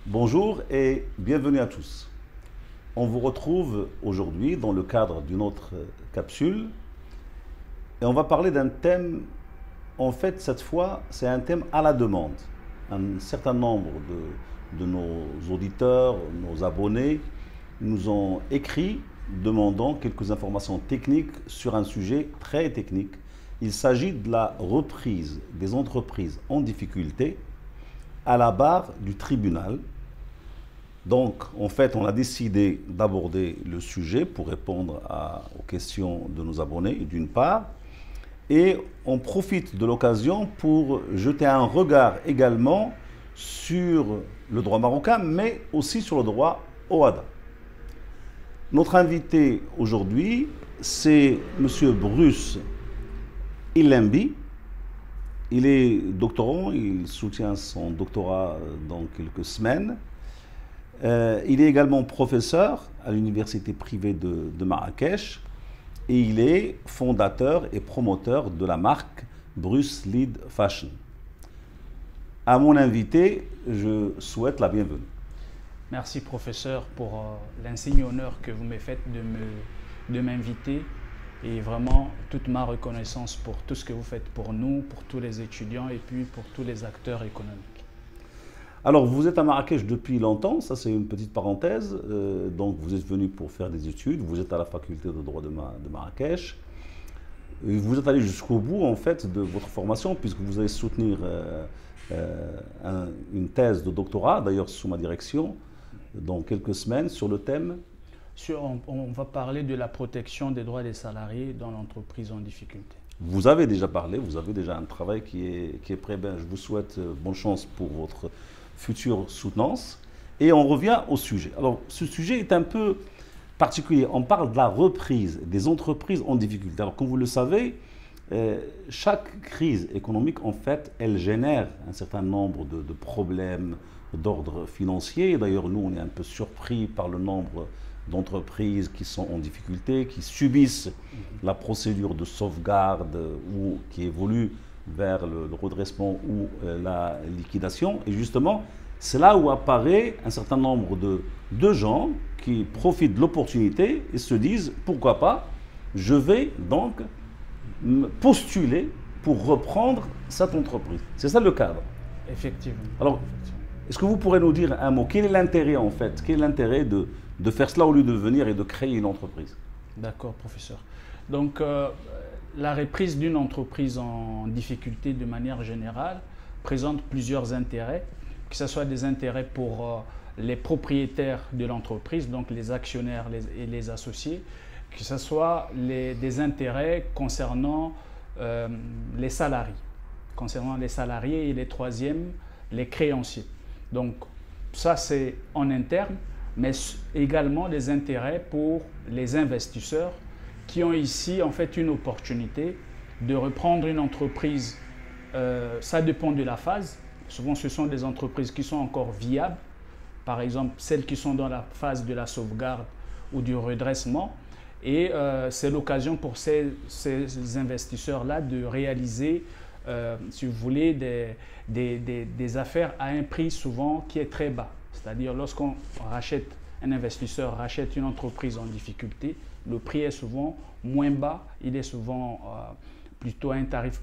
Bonjour et bienvenue à tous. On vous retrouve aujourd'hui dans le cadre d'une autre capsule et on va parler d'un thème, en fait cette fois c'est un thème à la demande. Un certain nombre de nos auditeurs, nos abonnés nous ont écrit demandant quelques informations techniques sur un sujet très technique. Il s'agit de la reprise des entreprises en difficulté à la barre du tribunal. Donc, en fait, on a décidé d'aborder le sujet pour répondre aux questions de nos abonnés, d'une part, et on profite de l'occasion pour jeter un regard également sur le droit marocain, mais aussi sur le droit OHADA. Notre invité aujourd'hui, c'est M. Bruce Ilembi. Il est doctorant, il soutient son doctorat dans quelques semaines. Il est également professeur à l'université privée de Marrakech et il est fondateur et promoteur de la marque Bruce Lead Fashion. À mon invité, je souhaite la bienvenue. Merci professeur pour l'insigne honneur que vous me faites de m'inviter et vraiment toute ma reconnaissance pour tout ce que vous faites pour nous, pour tous les étudiants et puis pour tous les acteurs économiques. Alors, vous êtes à Marrakech depuis longtemps, ça c'est une petite parenthèse. Donc, vous êtes venu pour faire des études, vous êtes à la faculté de droit de Marrakech. Et vous êtes allé jusqu'au bout, en fait, de votre formation, puisque vous allez soutenir une thèse de doctorat, d'ailleurs sous ma direction, dans quelques semaines, sur le thème. On va parler de la protection des droits des salariés dans l'entreprise en difficulté. Vous avez déjà parlé, vous avez déjà un travail qui est prêt. Ben, je vous souhaite bonne chance pour votre future soutenance. Et on revient au sujet. Alors, ce sujet est un peu particulier. On parle de la reprise des entreprises en difficulté. Alors, comme vous le savez, chaque crise économique, en fait, elle génère un certain nombre de problèmes d'ordre financier. D'ailleurs, nous, on est un peu surpris par le nombre d'entreprises qui sont en difficulté, qui subissent la procédure de sauvegarde ou qui évoluent vers le redressement ou la liquidation. Et justement, c'est là où apparaît un certain nombre de gens qui profitent de l'opportunité et se disent, pourquoi pas, je vais donc postuler pour reprendre cette entreprise. C'est ça le cadre. Effectivement. Alors, est-ce que vous pourrez nous dire un mot? Quel est l'intérêt en fait? Quel est l'intérêt de faire cela au lieu de venir et de créer une entreprise? D'accord, professeur. Donc, la reprise d'une entreprise en difficulté de manière générale présente plusieurs intérêts, que ce soit des intérêts pour les propriétaires de l'entreprise, donc les actionnaires et les associés, que ce soit des intérêts concernant les salariés. Concernant les salariés et les troisièmes, les créanciers. Donc, ça c'est en interne, mais également des intérêts pour les investisseurs qui ont ici en fait une opportunité de reprendre une entreprise. Ça dépend de la phase. Souvent, ce sont des entreprises qui sont encore viables. Par exemple, celles qui sont dans la phase de la sauvegarde ou du redressement. Et c'est l'occasion pour ces investisseurs-là de réaliser, si vous voulez, des affaires à un prix souvent qui est très bas. C'est-à-dire lorsqu'on rachète, un investisseur rachète une entreprise en difficulté, le prix est souvent moins bas, il est souvent plutôt à un tarif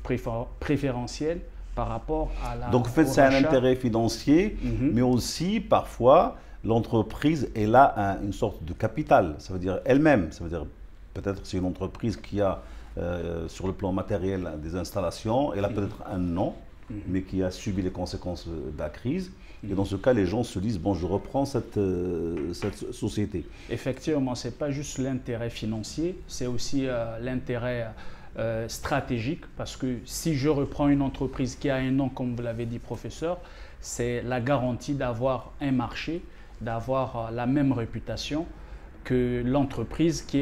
préférentiel par rapport à la... Donc en fait c'est un intérêt financier, mais aussi parfois l'entreprise est là à une sorte de capital, ça veut dire elle-même, ça veut dire peut-être c'est une entreprise qui a sur le plan matériel des installations, elle a peut-être un nom, mais qui a subi les conséquences de la crise. Et dans ce cas, les gens se disent, bon, je reprends cette société. Effectivement, ce n'est pas juste l'intérêt financier, c'est aussi l'intérêt stratégique, parce que si je reprends une entreprise qui a un nom, comme vous l'avez dit, professeur, c'est la garantie d'avoir un marché, d'avoir la même réputation que l'entreprise qui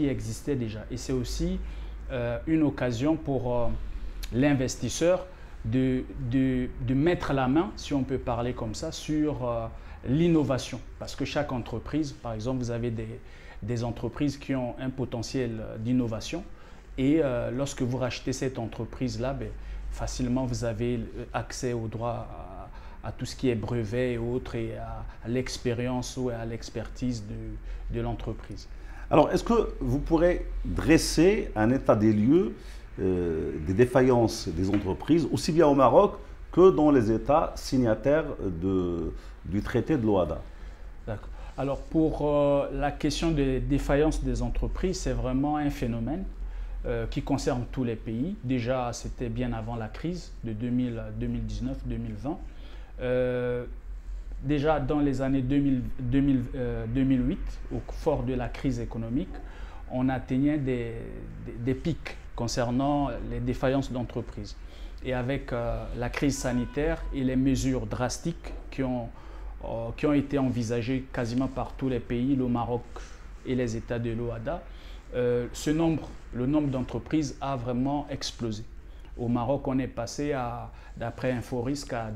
existait déjà. Et c'est aussi une occasion pour l'investisseur de mettre la main, si on peut parler comme ça, sur l'innovation. Parce que chaque entreprise, par exemple, vous avez des entreprises qui ont un potentiel d'innovation et lorsque vous rachetez cette entreprise-là, facilement vous avez accès au droit à tout ce qui est brevet et autres, et à l'expérience ou à l'expertise de l'entreprise. Alors, est-ce que vous pourrez dresser un état des lieux des défaillances des entreprises, aussi bien au Maroc que dans les États signataires du traité de l'OHADA? D'accord. Alors, pour la question des défaillances des entreprises, c'est vraiment un phénomène qui concerne tous les pays. Déjà, c'était bien avant la crise de 2019-2020. Déjà dans les années 2008, au fort de la crise économique, on atteignait des pics concernant les défaillances d'entreprises. Et avec la crise sanitaire et les mesures drastiques qui ont été envisagées quasiment par tous les pays, le Maroc et les États de l'OHADA, le nombre d'entreprises a vraiment explosé. Au Maroc, on est passé, d'après InfoRisque, à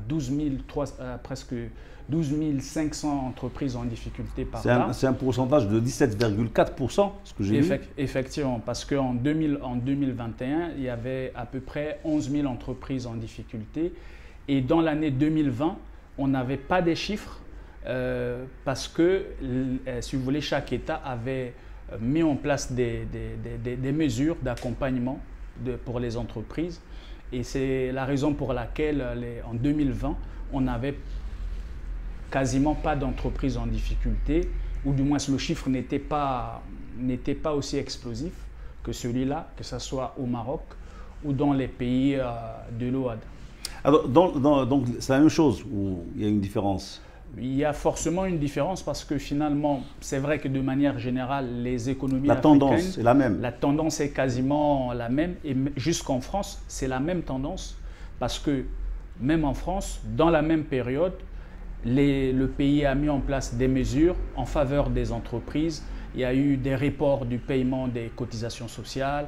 presque 12 500 entreprises en difficulté par an. C'est un pourcentage de 17,4%, ce que j'ai vu. Effectivement, parce qu'en 2021, il y avait à peu près 11 000 entreprises en difficulté. Et dans l'année 2020, on n'avait pas des chiffres parce que, si vous voulez, chaque État avait mis en place des mesures d'accompagnement pour les entreprises. Et c'est la raison pour laquelle, en 2020, on n'avait quasiment pas d'entreprises en difficulté, ou du moins le chiffre n'était pas aussi explosif que celui-là, que ce soit au Maroc ou dans les pays de l'OHADA. Alors, donc c'est la même chose ou il y a une différence? Il y a forcément une différence parce que finalement, c'est vrai que de manière générale, les économies africaines… La africaines… tendance est la même. La tendance est quasiment la même. Et jusqu'en France, c'est la même tendance parce que même en France, dans la même période, le pays a mis en place des mesures en faveur des entreprises. Il y a eu des reports du paiement des cotisations sociales.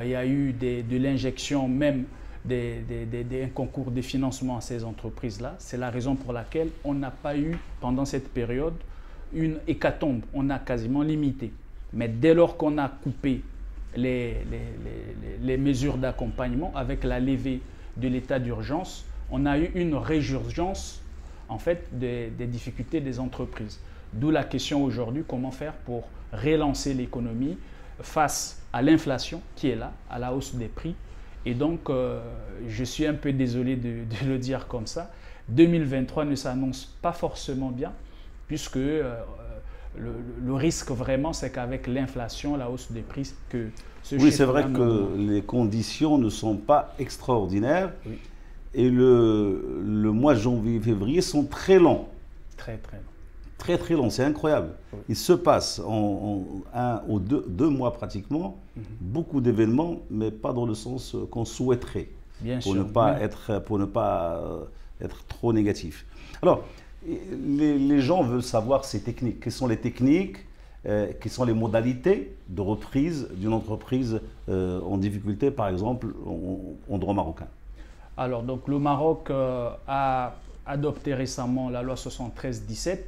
Il y a eu de l'injection même des concours de financement à ces entreprises-là. C'est la raison pour laquelle on n'a pas eu, pendant cette période, une hécatombe. On a quasiment limité. Mais dès lors qu'on a coupé les mesures d'accompagnement avec la levée de l'état d'urgence, on a eu une résurgence en fait des difficultés des entreprises. D'où la question aujourd'hui, comment faire pour relancer l'économie face à l'inflation qui est là, à la hausse des prix. Et donc, je suis un peu désolé de le dire comme ça, 2023 ne s'annonce pas forcément bien, puisque le risque vraiment, c'est qu'avec l'inflation, la hausse des prix, que ce oui, c'est vrai que les conditions ne sont pas extraordinaires. Oui. Et le mois de janvier-février sont très longs. Très, très longs. Très, très longs, c'est incroyable. Oui. Il se passe en 1 ou 2 mois pratiquement beaucoup d'événements, mais pas dans le sens qu'on souhaiterait. Bien pour sûr. Ne pas être trop négatif. Alors, les gens veulent savoir ces techniques. Quelles sont les techniques, quelles sont les modalités de reprise d'une entreprise en difficulté, par exemple, en droit marocain? Alors, donc, le Maroc a adopté récemment la loi 73-17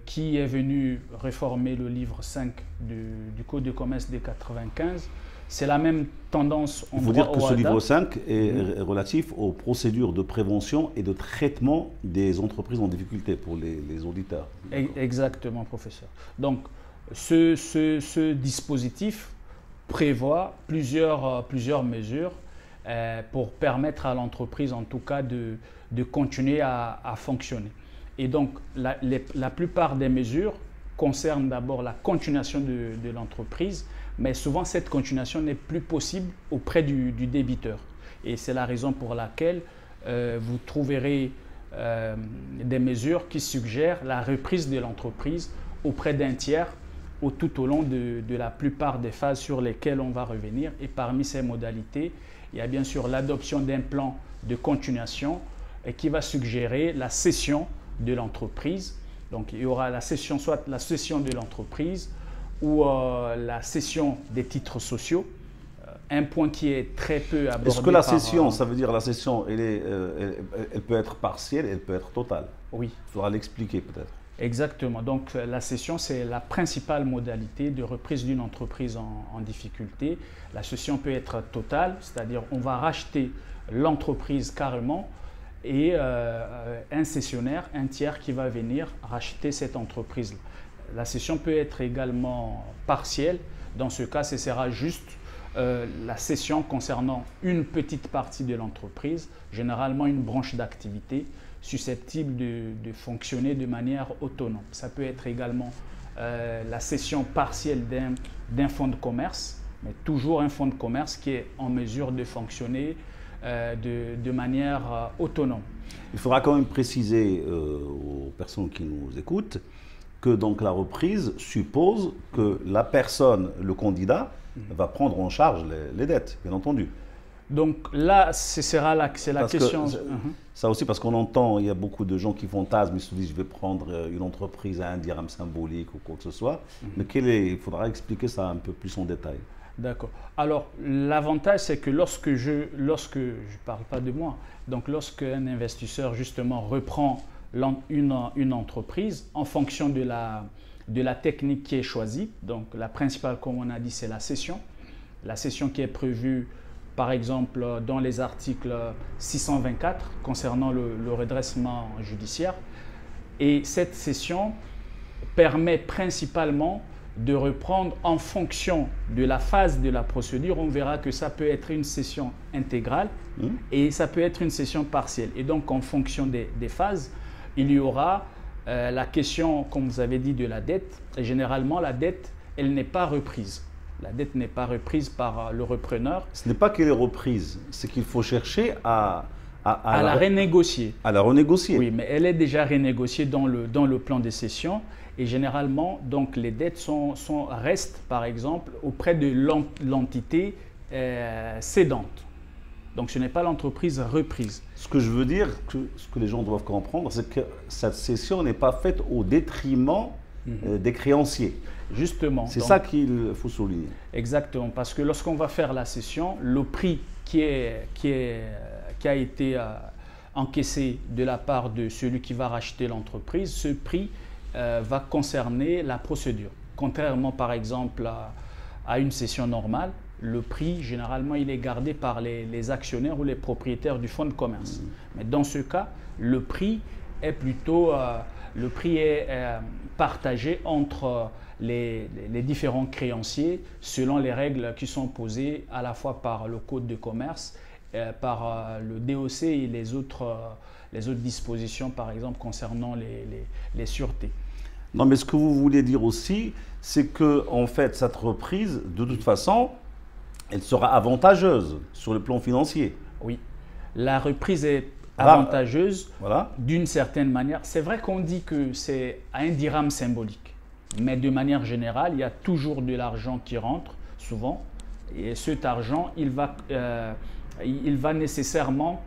qui est venue réformer le livre 5 du Code de commerce des 95. C'est la même tendance en droit. Il faut dire que ce OHADA. livre 5 est relatif aux procédures de prévention et de traitement des entreprises en difficulté pour les auditeurs. Exactement, professeur. Donc, ce dispositif prévoit plusieurs mesures pour permettre à l'entreprise, en tout cas, de continuer à fonctionner. Et donc, la plupart des mesures concernent d'abord la continuation de l'entreprise, mais souvent, cette continuation n'est plus possible auprès du débiteur. Et c'est la raison pour laquelle vous trouverez des mesures qui suggèrent la reprise de l'entreprise auprès d'un tiers tout au long de la plupart des phases sur lesquelles on va revenir. Et parmi ces modalités, il y a bien sûr l'adoption d'un plan de continuation qui va suggérer la cession de l'entreprise. Donc, il y aura la cession, soit la cession de l'entreprise ou la cession des titres sociaux. Un point qui est très peu abordé. Est-ce que la cession, ça veut dire la cession, elle peut être partielle, elle peut être totale? Oui. Il faudra l'expliquer peut-être. Exactement. Donc, la cession, c'est la principale modalité de reprise d'une entreprise en difficulté. La cession peut être totale, c'est-à-dire on va racheter l'entreprise carrément et un cessionnaire, un tiers qui va venir racheter cette entreprise. La cession peut être également partielle. Dans ce cas, ce sera juste la cession concernant une petite partie de l'entreprise, généralement une branche d'activité susceptible de fonctionner de manière autonome. Ça peut être également la cession partielle d'un fonds de commerce, mais toujours un fonds de commerce qui est en mesure de fonctionner de manière autonome. Il faudra quand même préciser aux personnes qui nous écoutent que donc la reprise suppose que la personne, le candidat, va prendre en charge les dettes, bien entendu. Donc là, c'est la question. Ça aussi, parce qu'on entend, il y a beaucoup de gens qui fantasment, ils se disent je vais prendre une entreprise à un dirham symbolique ou quoi que ce soit. Mais il faudra expliquer ça un peu plus en détail. D'accord. Alors, l'avantage, c'est que lorsque je parle pas de moi, donc lorsque un investisseur justement reprend une entreprise en fonction de la technique qui est choisie, donc la principale, comme on a dit, c'est la cession. La cession qui est prévue, par exemple, dans les articles 624 concernant le redressement judiciaire. Et cette cession permet principalement de reprendre en fonction de la phase de la procédure. On verra que ça peut être une cession intégrale et ça peut être une cession partielle. Et donc, en fonction des phases, il y aura la question, comme vous avez dit, de la dette. Et généralement, la dette, elle n'est pas reprise. La dette n'est pas reprise par le repreneur. Ce n'est pas qu'elle est reprise, c'est qu'il faut chercher à la renégocier. À la renégocier. Oui, mais elle est déjà renégociée dans le plan de cession. Et généralement, donc, les dettes restent, par exemple, auprès de l'entité cédante. Donc, ce n'est pas l'entreprise reprise. Ce que je veux dire, ce que les gens doivent comprendre, c'est que cette cession n'est pas faite au détriment des créanciers. Justement. C'est ça qu'il faut souligner. Exactement, parce que lorsqu'on va faire la cession, le prix qui a été encaissé de la part de celui qui va racheter l'entreprise, ce prix va concerner la procédure. Contrairement, par exemple, à une cession normale, le prix, généralement, il est gardé par les actionnaires ou les propriétaires du fonds de commerce. Mais dans ce cas, le prix est plutôt partagé entre les différents créanciers selon les règles qui sont posées à la fois par le Code de commerce, par le DOC et les autres dispositions, par exemple, concernant les sûretés. Non, mais ce que vous voulez dire aussi, c'est que en fait, cette reprise, de toute façon, elle sera avantageuse sur le plan financier. Oui, la reprise est avantageuse d'une certaine manière. C'est vrai qu'on dit que c'est un dirham symbolique, mais de manière générale, il y a toujours de l'argent qui rentre, souvent, et cet argent, il va nécessairement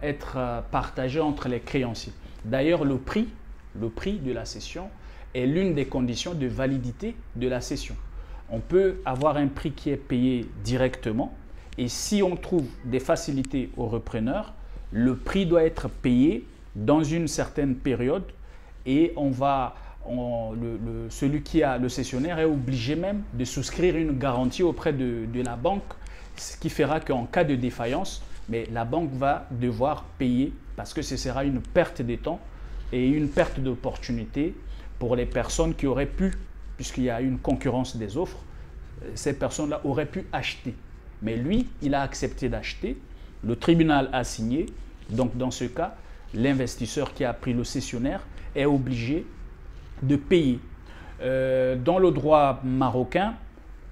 être partagé entre les créanciers. D'ailleurs, le prix de la cession est l'une des conditions de validité de la cession. On peut avoir un prix qui est payé directement et si on trouve des facilités au repreneur, le prix doit être payé dans une certaine période et celui qui a le cessionnaire est obligé même de souscrire une garantie auprès de la banque, ce qui fera qu'en cas de défaillance, mais la banque va devoir payer parce que ce sera une perte de temps et une perte d'opportunité pour les personnes qui auraient pu, puisqu'il y a une concurrence des offres, ces personnes-là auraient pu acheter. Mais lui, il a accepté d'acheter, le tribunal a signé, donc dans ce cas, l'investisseur qui a pris le cessionnaire est obligé de payer. Dans le droit marocain,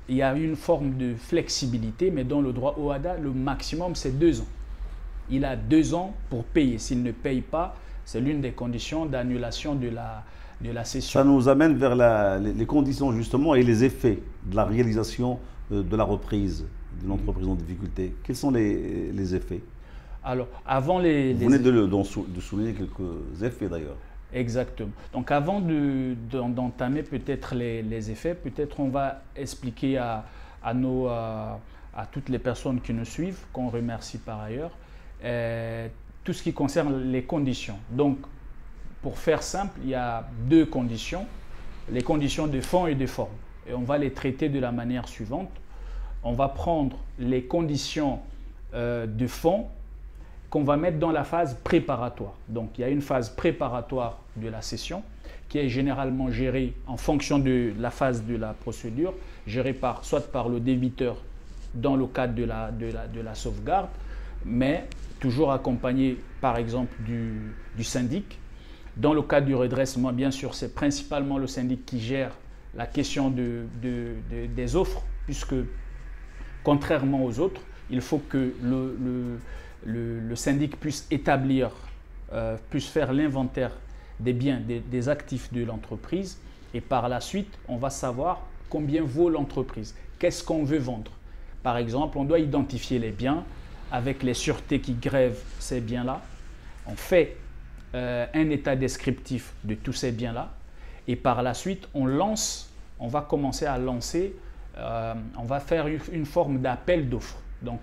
il y a une forme de flexibilité, mais dans le droit OHADA, le maximum c'est 2 ans. Il a 2 ans pour payer. S'il ne paye pas, c'est l'une des conditions d'annulation de la cession. Ça nous amène vers les conditions justement et les effets de la réalisation de la reprise d'une entreprise en difficulté. Quels sont les effets? Alors, avant Vous venez de souligner quelques effets d'ailleurs. Exactement. Donc avant d'entamer peut-être les effets, peut-être on va expliquer à toutes les personnes qui nous suivent, qu'on remercie par ailleurs, tout ce qui concerne les conditions. Donc, pour faire simple, il y a 2 conditions, les conditions de fond et de forme. Et on va les traiter de la manière suivante. On va prendre les conditions de fond qu'on va mettre dans la phase préparatoire. Donc il y a une phase préparatoire de la session qui est généralement gérée en fonction de la phase de la procédure, gérée soit par le débiteur dans le cadre de la sauvegarde, mais toujours accompagné par exemple du syndic. Dans le cadre du redressement, bien sûr, c'est principalement le syndic qui gère la question des offres, puisque contrairement aux autres, il faut que le syndic puisse établir, puisse faire l'inventaire des biens, des actifs de l'entreprise, et par la suite, on va savoir combien vaut l'entreprise, qu'est-ce qu'on veut vendre. Par exemple, on doit identifier les biens avec les sûretés qui grèvent ces biens-là. On fait un état descriptif de tous ces biens-là, et par la suite, on va commencer à lancer, on va faire une forme d'appel d'offres. Donc,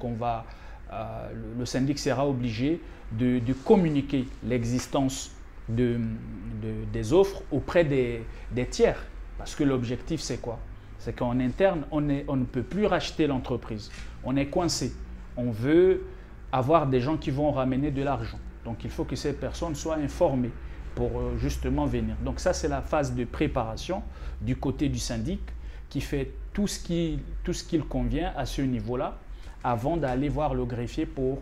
le syndic sera obligé de communiquer l'existence des offres auprès des tiers. Parce que l'objectif, c'est quoi? C'est qu'en interne, on ne peut plus racheter l'entreprise. On est coincé. On veut avoir des gens qui vont ramener de l'argent. Donc, il faut que ces personnes soient informées pour justement venir. Donc, ça, c'est la phase de préparation du côté du syndic qui fait tout ce qu'il convient à ce niveau-là avant d'aller voir le greffier pour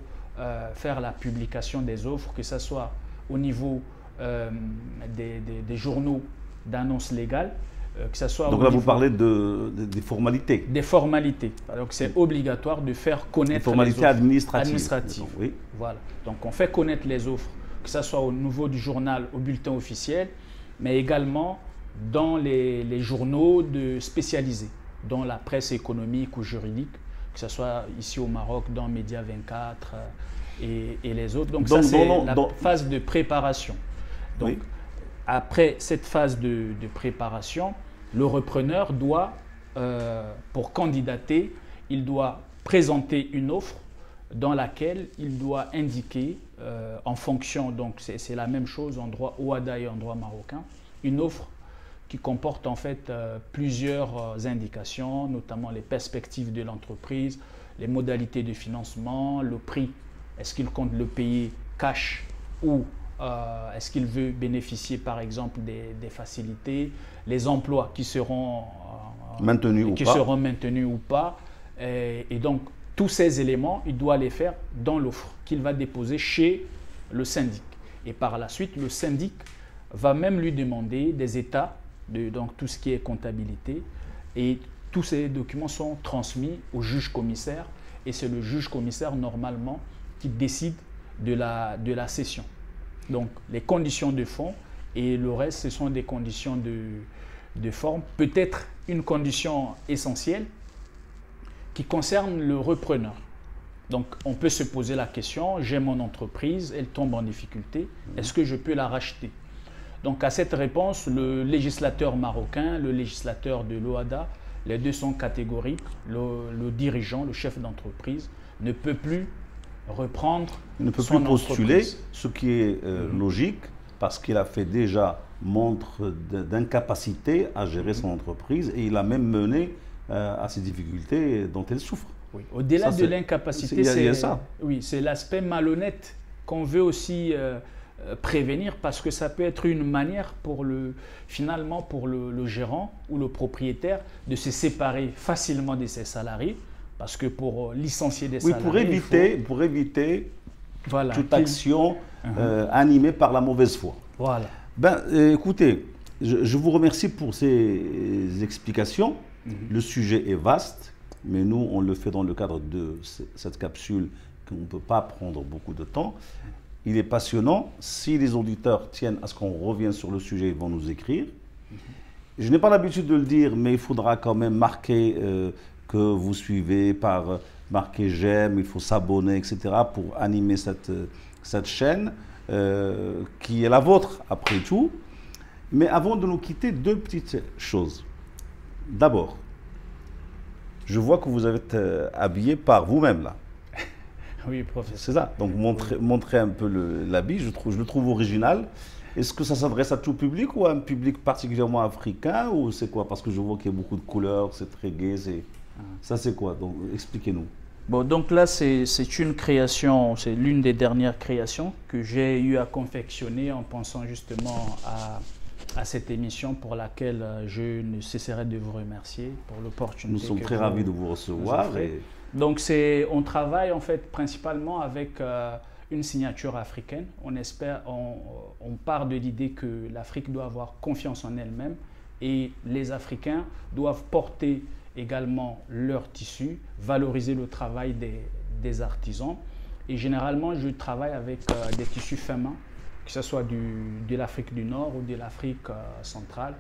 faire la publication des offres, que ce soit au niveau des journaux d'annonces légales, que ce soit... Donc là, vous parlez des formalités. Des formalités. Donc, c'est obligatoire de faire connaître les formalités les offres administratives. Oui. Voilà. Donc, on fait connaître les offres, que ce soit au niveau du journal, au bulletin officiel, mais également dans les journaux spécialisés, dans la presse économique ou juridique, que ce soit ici au Maroc, dans Média 24 et les autres. Donc ça, c'est la phase de préparation. Donc, oui. Après cette phase de préparation, le repreneur doit, pour candidater, il doit présenter une offre dans laquelle il doit indiquer, en fonction, donc c'est la même chose en droit OHADA et en droit marocain, une offre qui comporte en fait plusieurs indications, notamment les perspectives de l'entreprise, les modalités de financement, le prix, est-ce qu'il compte le payer cash ou est-ce qu'il veut bénéficier par exemple des facilités, les emplois qui seront maintenus ou pas. Et donc tous ces éléments, il doit les faire dans l'offre qu'il va déposer chez le syndic. Et par la suite, le syndic va même lui demander des états, donc tout ce qui est comptabilité, et tous ces documents sont transmis au juge commissaire, et c'est le juge commissaire normalement qui décide de la cession. Donc les conditions de fond et le reste, ce sont des conditions de forme. Peut-être une condition essentielle qui concerne le repreneur. Donc on peut se poser la question, j'ai mon entreprise, elle tombe en difficulté, est-ce que je peux la racheter? Donc à cette réponse, le législateur marocain, le législateur de l'OHADA, les deux sont catégoriques. Le dirigeant, le chef d'entreprise, ne peut plus reprendre il ne peut plus postuler, ce qui est logique, parce qu'il a fait déjà montre d'incapacité à gérer son entreprise et il a même mené à ces difficultés dont elle souffre. Oui. Au-delà de l'incapacité, c'est l'aspect malhonnête qu'on veut aussi prévenir, parce que ça peut être une manière finalement pour le gérant ou le propriétaire de se séparer facilement de ses salariés, parce que pour licencier des salariés... pour éviter voilà, toute action animée par la mauvaise foi. Voilà. Écoutez, je vous remercie pour ces explications. Le sujet est vaste, mais nous, on le fait dans le cadre de cette capsule qu'on ne peut pas prendre beaucoup de temps. Il est passionnant. Si les auditeurs tiennent à ce qu'on revienne sur le sujet, ils vont nous écrire. Je n'ai pas l'habitude de le dire, mais il faudra quand même marquer que vous suivez, marquer j'aime, il faut s'abonner, etc. pour animer cette chaîne qui est la vôtre après tout. Mais avant de nous quitter, deux petites choses. D'abord, je vois que vous êtes habillé par vous-même là. Oui, professeur. C'est ça. Donc montrez un peu l'habit, je le trouve original. Est-ce que ça s'adresse à tout public ou à un public particulièrement africain, ou c'est quoi? Parce que je vois qu'il y a beaucoup de couleurs, c'est très gai. Ça c'est quoi? Donc expliquez-nous. Bon, donc là, c'est une création, c'est l'une des dernières créations que j'ai eu à confectionner en pensant justement à cette émission pour laquelle je ne cesserai de vous remercier pour l'opportunité. Nous sommes très ravis de vous recevoir. Donc, on travaille en fait principalement avec une signature africaine. On part de l'idée que l'Afrique doit avoir confiance en elle-même et les Africains doivent porter également leur tissu, valoriser le travail des artisans. Et généralement, je travaille avec des tissus faits main, que ce soit de l'Afrique du Nord ou de l'Afrique centrale.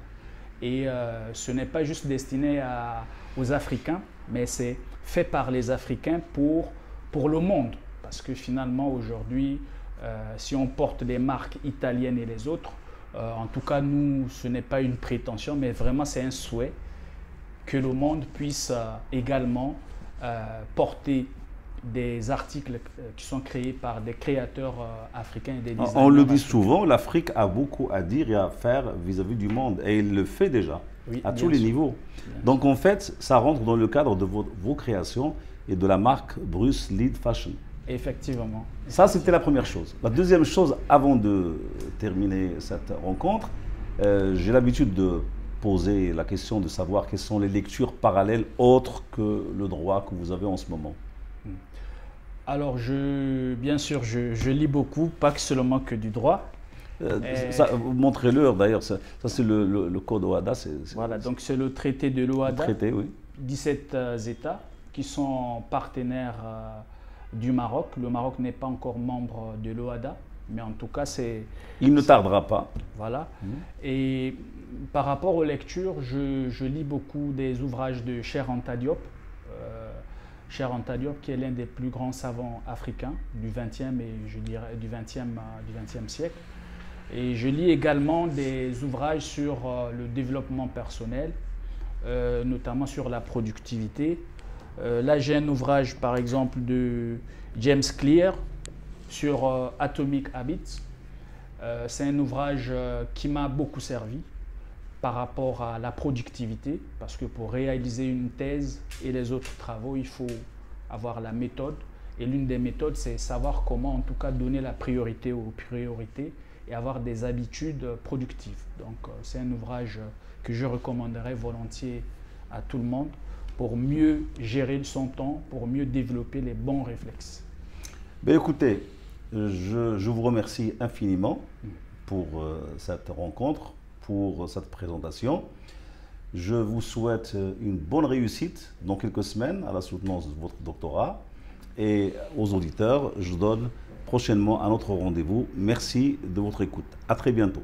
Et ce n'est pas juste destiné aux Africains, mais c'est fait par les Africains pour le monde. Parce que finalement, aujourd'hui, si on porte des marques italiennes et les autres, en tout cas, nous, ce n'est pas une prétention, mais vraiment, c'est un souhait que le monde puisse également porter des articles qui sont créés par des créateurs africains et des designers. On le dit souvent, l'Afrique a beaucoup à dire et à faire vis-à-vis du monde. Et il le fait déjà, oui, à tous les niveaux. Donc en fait, ça rentre dans le cadre de vos créations et de la marque Bruce Lead Fashion. Effectivement. Ça, c'était la première chose. La deuxième chose, avant de terminer cette rencontre, j'ai l'habitude de poser la question de savoir quelles sont les lectures parallèles autres que le droit que vous avez en ce moment. Alors, bien sûr, je lis beaucoup, pas que seulement que du droit. Montrez-le d'ailleurs, ça c'est le code OHADA. Voilà, donc c'est le traité de l'OHADA. Traité, oui. 17 États qui sont partenaires du Maroc. Le Maroc n'est pas encore membre de l'OHADA, mais en tout cas, il ne tardera pas. Voilà. Et par rapport aux lectures, je lis beaucoup des ouvrages de Cheikh Anta Diop. Cheikh Anta Diop, qui est l'un des plus grands savants africains du XXe et je dirais du XXe siècle. Et je lis également des ouvrages sur le développement personnel, notamment sur la productivité. Là, j'ai un ouvrage, par exemple, de James Clear sur Atomic Habits. C'est un ouvrage qui m'a beaucoup servi par rapport à la productivité, parce que pour réaliser une thèse et les autres travaux, il faut avoir la méthode. Et l'une des méthodes, c'est savoir comment, en tout cas, donner la priorité aux priorités et avoir des habitudes productives. Donc, c'est un ouvrage que je recommanderais volontiers à tout le monde pour mieux gérer son temps, pour mieux développer les bons réflexes. Ben écoutez, je vous remercie infiniment pour cette rencontre, pour cette présentation. Je vous souhaite une bonne réussite dans quelques semaines à la soutenance de votre doctorat. Et aux auditeurs, je donne prochainement un autre rendez-vous. Merci de votre écoute. À très bientôt.